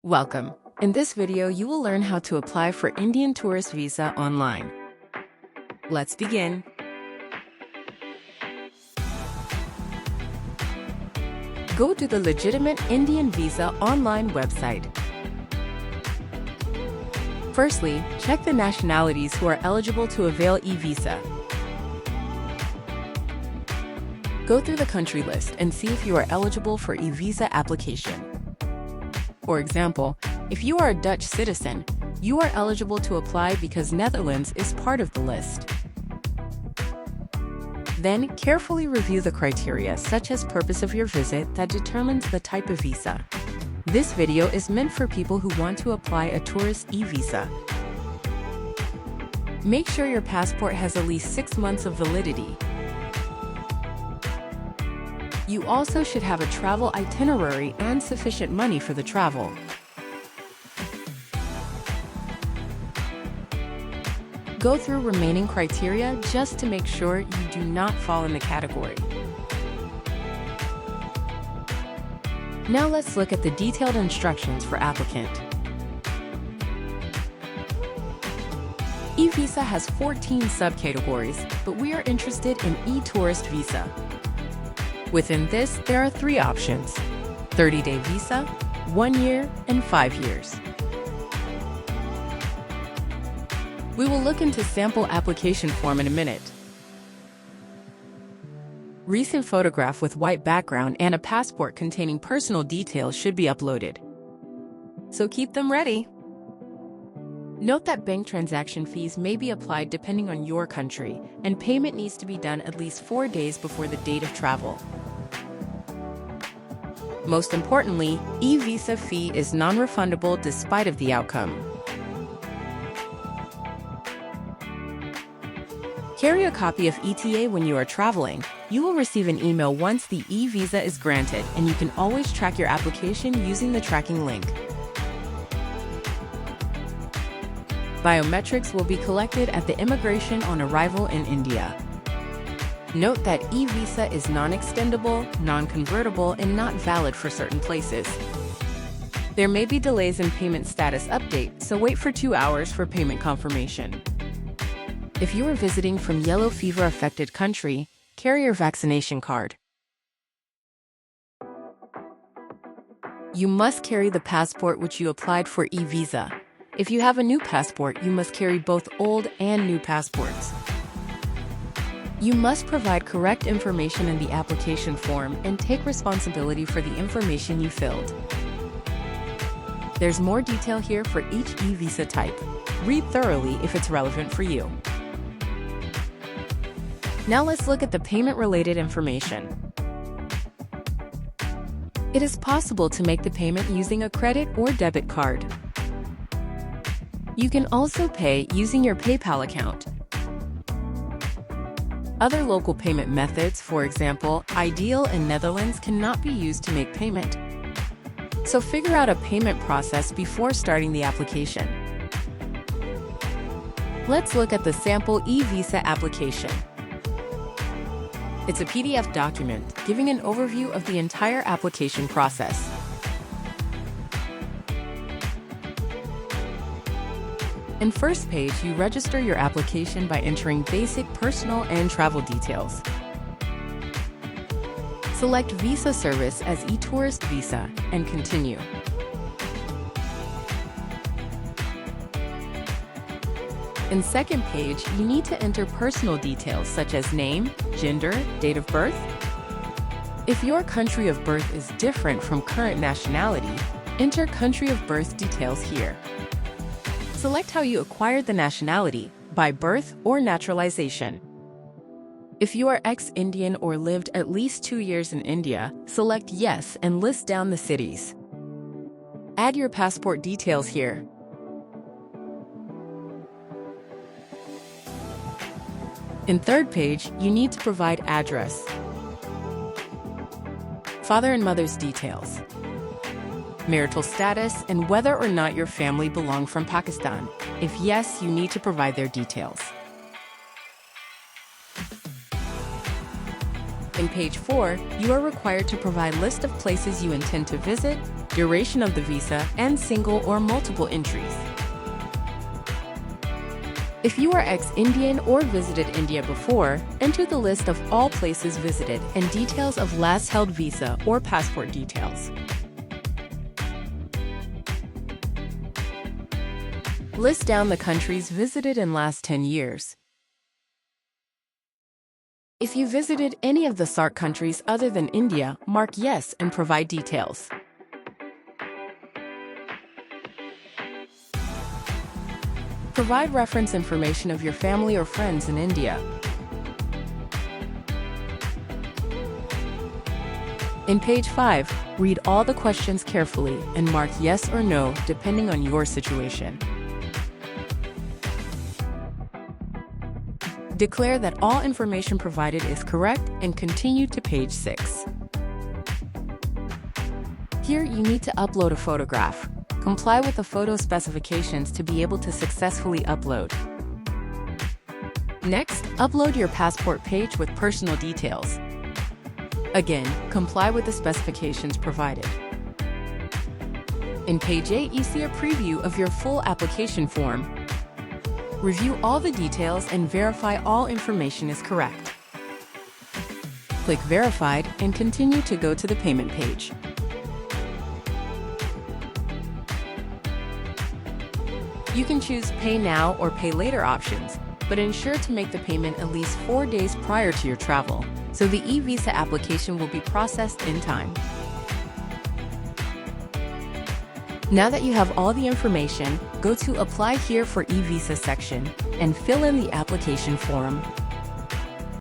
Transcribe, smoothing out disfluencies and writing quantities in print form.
Welcome. In this video, you will learn how to apply for Indian tourist visa online. Let's begin. Go to the legitimate Indian visa online website. Firstly, check the nationalities who are eligible to avail e-visa. Go through the country list and see if you are eligible for e-visa application. For example, if you are a Dutch citizen, you are eligible to apply because Netherlands is part of the list. Then, carefully review the criteria such as purpose of your visit that determines the type of visa. This video is meant for people who want to apply a tourist e-visa. Make sure your passport has at least 6 months of validity. You also should have a travel itinerary and sufficient money for the travel. Go through remaining criteria just to make sure you do not fall in the category. Now let's look at the detailed instructions for applicant. E-visa has 14 subcategories, but we are interested in e-tourist visa. Within this, there are 3 options: 30-day visa, 1 year, and 5 years. We will look into sample application form in a minute. Recent photograph with white background and a passport containing personal details should be uploaded. So keep them ready. Note that bank transaction fees may be applied depending on your country, and payment needs to be done at least 4 days before the date of travel. Most importantly, e-visa fee is non-refundable despite of the outcome. Carry a copy of ETA when you are traveling. You will receive an email once the e-visa is granted, and you can always track your application using the tracking link. Biometrics will be collected at the immigration on arrival in India. Note that e-visa is non-extendable, non-convertible, and not valid for certain places. There may be delays in payment status update, so wait for 2 hours for payment confirmation. If you are visiting from yellow fever-affected country, carry your vaccination card. You must carry the passport which you applied for e-visa. If you have a new passport, you must carry both old and new passports. You must provide correct information in the application form and take responsibility for the information you filled. There's more detail here for each e-visa type. Read thoroughly if it's relevant for you. Now let's look at the payment-related information. It is possible to make the payment using a credit or debit card. You can also pay using your PayPal account. Other local payment methods, for example, Ideal in Netherlands, cannot be used to make payment. So figure out a payment process before starting the application. Let's look at the sample e-visa application. It's a PDF document giving an overview of the entire application process. In first page, you register your application by entering basic personal and travel details. Select Visa Service as e-tourist visa and continue. In second page, you need to enter personal details such as name, gender, date of birth. If your country of birth is different from current nationality, enter country of birth details here. Select how you acquired the nationality, by birth or naturalization. If you are ex-Indian or lived at least 2 years in India, select Yes and list down the cities. Add your passport details here. In third page, you need to provide address, father and mother's details, marital status, and whether or not your family belong from Pakistan. If yes, you need to provide their details. In page 4, you are required to provide list of places you intend to visit, duration of the visa, and single or multiple entries. If you are ex-Indian or visited India before, enter the list of all places visited and details of last held visa or passport details. List down the countries visited in last 10 years. If you visited any of the SAARC countries other than India, mark yes and provide details. Provide reference information of your family or friends in India. In page 5, read all the questions carefully and mark yes or no depending on your situation. Declare that all information provided is correct and continue to page 6. Here you need to upload a photograph. Comply with the photo specifications to be able to successfully upload. Next, upload your passport page with personal details. Again, comply with the specifications provided. In page 8, you see a preview of your full application form. Review all the details and verify all information is correct. Click Verified and continue to go to the payment page. You can choose Pay Now or Pay Later options, but ensure to make the payment at least 4 days prior to your travel, so the e-visa application will be processed in time. Now that you have all the information, go to Apply Here for e-visa section and fill in the application form.